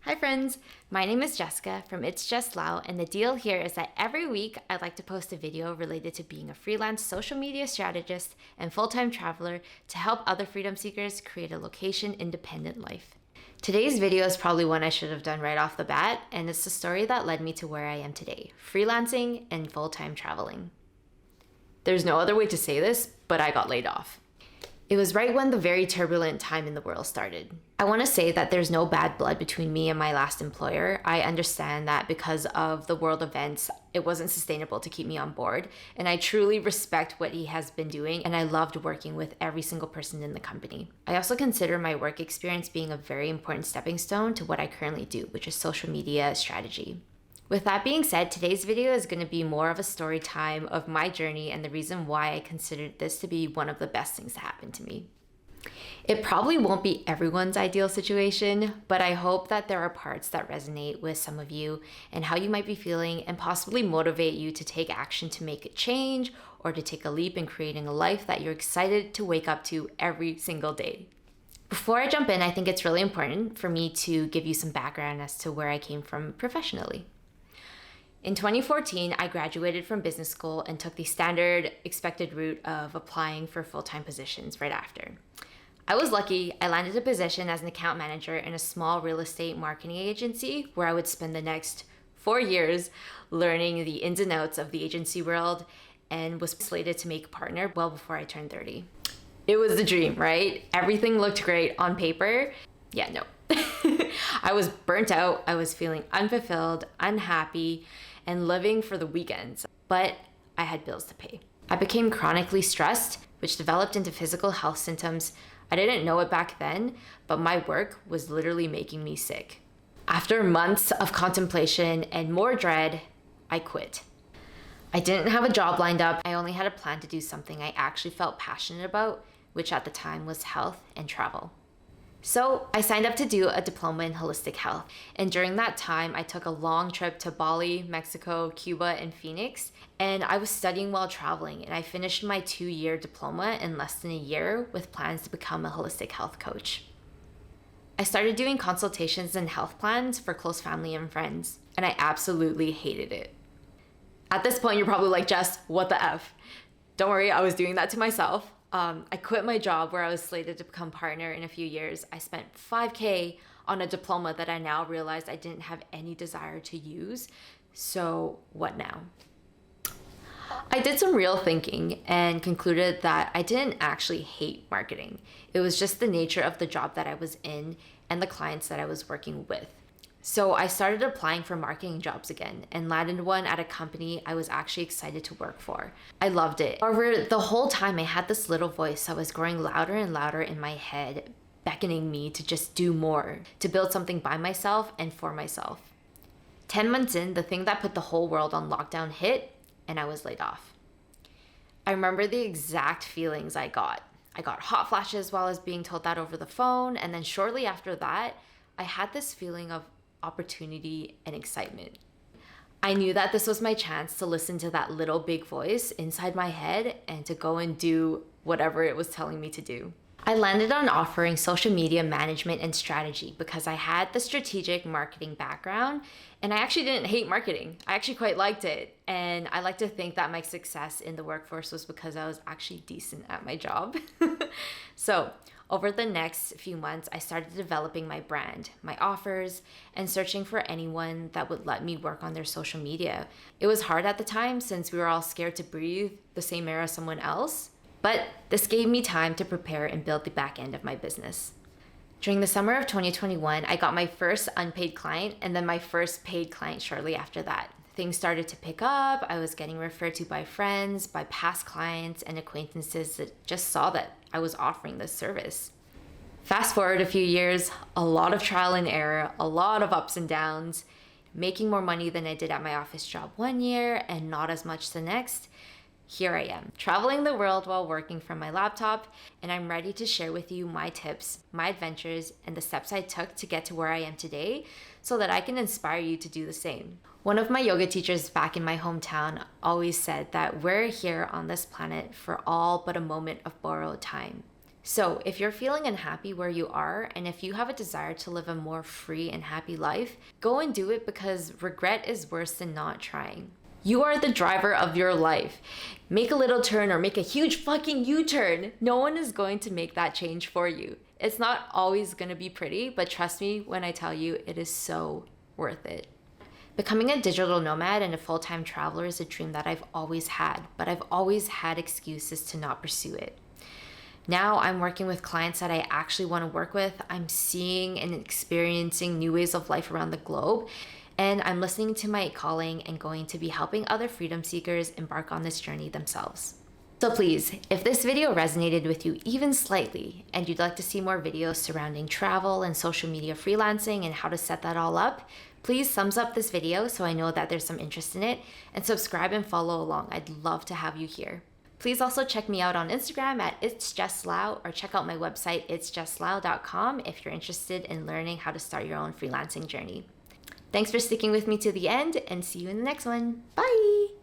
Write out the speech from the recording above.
Hi friends, my name is Jessica from It's Just Lao, and the deal here is that every week I'd like to post a video related to being a freelance social media strategist and full-time traveler to help other freedom seekers create a location-independent life. Today's video is probably one I should have done right off the bat, and it's the story that led me to where I am today, freelancing and full-time traveling. There's no other way to say this, but I got laid off. It was right when the very turbulent time in the world started. I want to say that there's no bad blood between me and my last employer. I understand that because of the world events, it wasn't sustainable to keep me on board, and I truly respect what he has been doing, and I loved working with every single person in the company. I also consider my work experience being a very important stepping stone to what I currently do, which is social media strategy. With that being said, today's video is going to be more of a story time of my journey and the reason why I considered this to be one of the best things to happen to me. It probably won't be everyone's ideal situation, but I hope that there are parts that resonate with some of you and how you might be feeling and possibly motivate you to take action to make a change or to take a leap in creating a life that you're excited to wake up to every single day. Before I jump in, I think it's really important for me to give you some background as to where I came from professionally. In 2014, I graduated from business school and took the standard expected route of applying for full-time positions right after. I was lucky. I landed a position as an account manager in a small real estate marketing agency where I would spend the next 4 years learning the ins and outs of the agency world and was slated to make a partner well before I turned 30. It was the dream, right? Everything looked great on paper. Yeah, no. I was burnt out. I was feeling unfulfilled, unhappy, and living for the weekends, but I had bills to pay. I became chronically stressed, which developed into physical health symptoms. I didn't know it back then, but my work was literally making me sick. After months of contemplation and more dread, I quit. I didn't have a job lined up. I only had a plan to do something I actually felt passionate about, which at the time was health and travel. So I signed up to do a diploma in holistic health. And during that time, I took a long trip to Bali, Mexico, Cuba, and Phoenix. And I was studying while traveling, and I finished my 2-year diploma in less than a year with plans to become a holistic health coach. I started doing consultations and health plans for close family and friends, and I absolutely hated it. At this point, you're probably like, Jess, what the F? Don't worry, I was doing that to myself. I quit my job where I was slated to become partner in a few years. I spent $5,000 on a diploma that I now realized I didn't have any desire to use. So what now? I did some real thinking and concluded that I didn't actually hate marketing. It was just the nature of the job that I was in and the clients that I was working with. So I started applying for marketing jobs again and landed one at a company I was actually excited to work for. I loved it. However, the whole time I had this little voice that was growing louder and louder in my head, beckoning me to just do more, to build something by myself and for myself. 10 months in, the thing that put the whole world on lockdown hit, and I was laid off. I remember the exact feelings I got. I got hot flashes while I was being told that over the phone, and then shortly after that, I had this feeling of opportunity and excitement. I knew that this was my chance to listen to that little big voice inside my head and to go and do whatever it was telling me to do. I landed on offering social media management and strategy because I had the strategic marketing background, and I actually didn't hate marketing. I actually quite liked it, and I like to think that my success in the workforce was because I was actually decent at my job. So over the next few months, I started developing my brand, my offers, and searching for anyone that would let me work on their social media. It was hard at the time since we were all scared to breathe the same air as someone else, but this gave me time to prepare and build the back end of my business. During the summer of 2021, I got my first unpaid client and then my first paid client shortly after that. Things started to pick up. I was getting referred to by friends, by past clients and acquaintances that just saw that I was offering this service. Fast forward a few years, a lot of trial and error, a lot of ups and downs, making more money than I did at my office job 1 year and not as much the next. Here I am, traveling the world while working from my laptop, and I'm ready to share with you my tips, my adventures, and the steps I took to get to where I am today so that I can inspire you to do the same. One of my yoga teachers back in my hometown always said that we're here on this planet for all but a moment of borrowed time. So, if you're feeling unhappy where you are, and if you have a desire to live a more free and happy life, go and do it because regret is worse than not trying. You are the driver of your life. Make a little turn or make a huge fucking U-turn. No one is going to make that change for you. It's not always going to be pretty, but trust me when I tell you it is so worth it. Becoming a digital nomad and a full-time traveler is a dream that I've always had, but I've always had excuses to not pursue it. Now I'm working with clients that I actually want to work with. I'm seeing and experiencing new ways of life around the globe, and I'm listening to my calling and going to be helping other freedom seekers embark on this journey themselves. So please, if this video resonated with you even slightly and you'd like to see more videos surrounding travel and social media freelancing and how to set that all up, please thumbs up this video so I know that there's some interest in it, and subscribe and follow along. I'd love to have you here. Please also check me out on Instagram at itsjuslau, or check out my website itsjuslau.com if you're interested in learning how to start your own freelancing journey. Thanks for sticking with me to the end, and see you in the next one. Bye!